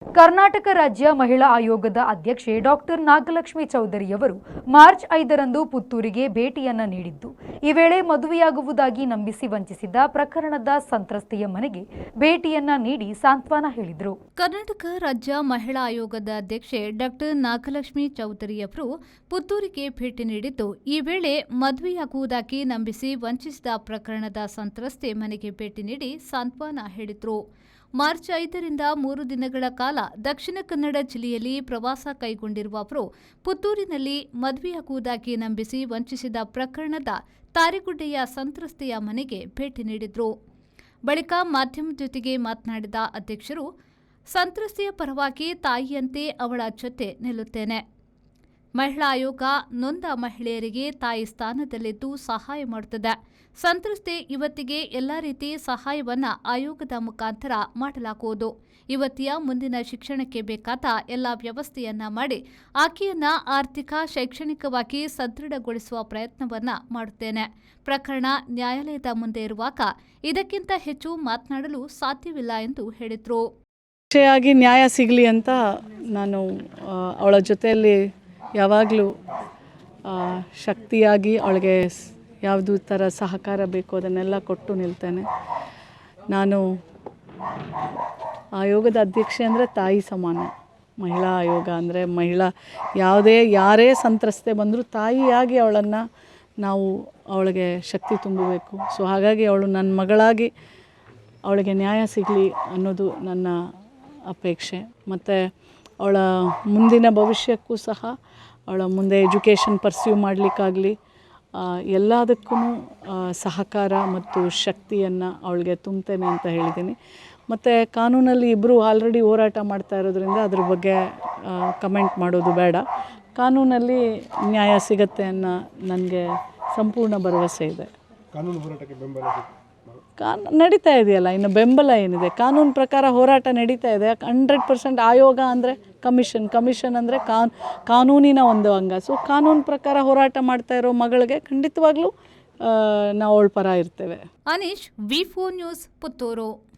ಕರ್ನಾಟಕ ರಾಜ್ಯ ಮಹಿಳಾ ಆಯೋಗದ ಅಧ್ಯಕ್ಷೆ ಡಾಕ್ಟರ್ ನಾಗಲಕ್ಷ್ಮಿ ಚೌಧರಿಯವರು ಮಾರ್ಚ್ 5ರಂದು ಪುತ್ತೂರಿಗೆ ಭೇಟಿಯನ್ನ ನೀಡಿದ್ದು, ಈ ವೇಳೆ ಮದುವೆಯಾಗುವುದಾಗಿ ನಂಬಿಸಿ ವಂಚಿಸಿದ್ದ ಪ್ರಕರಣದ ಸಂತ್ರಸ್ತೆಯ ಮನೆಗೆ ಭೇಟಿಯನ್ನ ನೀಡಿ ಸಾಂತ್ವನ ಹೇಳಿದರು. ಕರ್ನಾಟಕ ರಾಜ್ಯ ಮಹಿಳಾ ಆಯೋಗದ ಅಧ್ಯಕ್ಷೆ ಡಾಕ್ಟರ್ ನಾಗಲಕ್ಷ್ಮಿ ಚೌಧರಿಯವರು ಪುತ್ತೂರಿಗೆ ಭೇಟಿ ನೀಡಿದ್ದು, ಈ ವೇಳೆ ಮದುವೆಯಾಗುವುದಾಗಿ ನಂಬಿಸಿ ವಂಚಿಸಿದ ಪ್ರಕರಣದ ಸಂತ್ರಸ್ತೆ ಮನೆಗೆ ಭೇಟಿ ನೀಡಿ ಸಾಂತ್ವನ ಹೇಳಿದರು. ಮಾರ್ಚ್ 5ರಿಂದ 3 ದಿನಗಳ ಕಾಲ ದಕ್ಷಿಣ ಕನ್ನಡ ಜಿಲ್ಲೆಯಲ್ಲಿ ಪ್ರವಾಸ ಕೈಗೊಂಡಿರುವ ಅವರು ಪುತ್ತೂರಿನಲ್ಲಿ ಮದುವೆಯಾಗುವುದಾಗಿ ನಂಬಿಸಿ ವಂಚಿಸಿದ ಪ್ರಕರಣದ ತಾರೆಗುಡ್ಡೆಯ ಸಂತ್ರಸ್ತೆಯ ಮನೆಗೆ ಭೇಟಿ ನೀಡಿದರು. ಬಳಿಕ ಮಾಧ್ಯಮದ ಜೊತೆಗೆ ಮಾತನಾಡಿದ ಅಧ್ಯಕ್ಷರು, ಸಂತ್ರಸ್ತೆಯ ಪರವಾಗಿ ತಾಯಿಯಂತೆ ಅವಳ ಜೊತೆ ನಿಲ್ಲುತ್ತೇನೆ. ಮಹಿಳಾ ಆಯೋಗ ನೊಂದ ಮಹಿಳೆಯರಿಗೆ ತಾಯಿ ಸ್ಥಾನದಲ್ಲಿದ್ದು ಸಹಾಯ ಮಾಡುತ್ತದೆ. ಸಂತ್ರಸ್ತೆ ಯುವತಿಗೆ ಎಲ್ಲ ರೀತಿ ಸಹಾಯವನ್ನ ಆಯೋಗದ ಮುಖಾಂತರ ಮಾಡಲಾಗುವುದು. ಯುವತಿಯ ಮುಂದಿನ ಶಿಕ್ಷಣಕ್ಕೆ ಬೇಕಾದ ಎಲ್ಲ ವ್ಯವಸ್ಥೆಯನ್ನ ಮಾಡಿ ಆಕೆಯನ್ನ ಆರ್ಥಿಕ ಶೈಕ್ಷಣಿಕವಾಗಿ ಸದೃಢಗೊಳಿಸುವ ಪ್ರಯತ್ನವನ್ನ ಮಾಡುತ್ತೇನೆ. ಪ್ರಕರಣ ನ್ಯಾಯಾಲಯದ ಮುಂದೆ ಇರುವಾಗ ಇದಕ್ಕಿಂತ ಹೆಚ್ಚು ಮಾತನಾಡಲು ಸಾಧ್ಯವಿಲ್ಲ ಎಂದು ಹೇಳಿದರು. ವಿಷಯಾಗಿ ನ್ಯಾಯ ಸಿಗಲಿ ಅಂತ ನಾನು ಅವಳ ಜೊತೆಯಲ್ಲಿ ಯಾವಾಗಲೂ ಶಕ್ತಿಯಾಗಿ ಅವಳಿಗೆ ಯಾವುದು ಥರ ಸಹಕಾರ ಬೇಕು ಅದನ್ನೆಲ್ಲ ಕೊಟ್ಟು ನಿಲ್ತೇನೆ. ನಾನು ಆಯೋಗದ ಅಧ್ಯಕ್ಷೆ ಅಂದರೆ ತಾಯಿ ಸಮಾನ. ಮಹಿಳಾ ಆಯೋಗ ಅಂದರೆ ಯಾರೇ ಸಂತ್ರಸ್ತೆ ಬಂದರೂ ತಾಯಿಯಾಗಿ ಅವಳನ್ನು ನಾವು ಅವಳಿಗೆ ಶಕ್ತಿ ತುಂಬಬೇಕು. ಸೊ ಹಾಗಾಗಿ ಅವಳು ನನ್ನ ಮಗಳಾಗಿ ಅವಳಿಗೆ ನ್ಯಾಯ ಸಿಗಲಿ ಅನ್ನೋದು ನನ್ನ ಅಪೇಕ್ಷೆ. ಮತ್ತು ಅವಳ ಮುಂದಿನ ಭವಿಷ್ಯಕ್ಕೂ ಸಹ ಅವಳ ಮುಂದೆ ಎಜುಕೇಷನ್ ಪರ್ಸ್ಯೂ ಮಾಡಲಿಕ್ಕಾಗಲಿ ಎಲ್ಲದಕ್ಕೂ ಸಹಕಾರ ಮತ್ತು ಶಕ್ತಿಯನ್ನು ಅವಳಿಗೆ ತುಂಬ್ತೇನೆ ಅಂತ ಹೇಳಿದ್ದೀನಿ. ಮತ್ತು ಕಾನೂನಲ್ಲಿ ಇಬ್ಬರು ಆಲ್ರೆಡಿ ಹೋರಾಟ ಮಾಡ್ತಾ ಇರೋದ್ರಿಂದ ಅದ್ರ ಬಗ್ಗೆ ಕಮೆಂಟ್ ಮಾಡೋದು ಬೇಡ. ಕಾನೂನಲ್ಲಿ ನ್ಯಾಯ ಸಿಗತ್ತೆ ಅನ್ನೋ ನನಗೆ ಸಂಪೂರ್ಣ ಭರವಸೆ ಇದೆ. ಕಾನೂನು ಹೋರಾಟಕ್ಕೆ ಬೆಂಬಲ ನಡೀತಾ ಇದೆಯಲ್ಲ, ಇನ್ನು ಬೆಂಬಲ ಏನಿದೆ? ಕಾನೂನು ಪ್ರಕಾರ ಹೋರಾಟ ನಡೀತಾ ಇದೆ. 100% ಆಯೋಗ ಅಂದರೆ ಕಮಿಷನ್ ಅಂದರೆ ಕಾನೂನಿನ ಒಂದು ಅಂಗ. ಸೊ ಕಾನೂನು ಪ್ರಕಾರ ಹೋರಾಟ ಮಾಡ್ತಾ ಇರೋ ಮಗಳಿಗೆ ಖಂಡಿತವಾಗ್ಲೂ ನಾವು ಅವಳ ಪರ ಇರ್ತೇವೆ. ಅನೀಶ್, ವಿ4 ನ್ಯೂಸ್, ಪುತ್ತೂರು.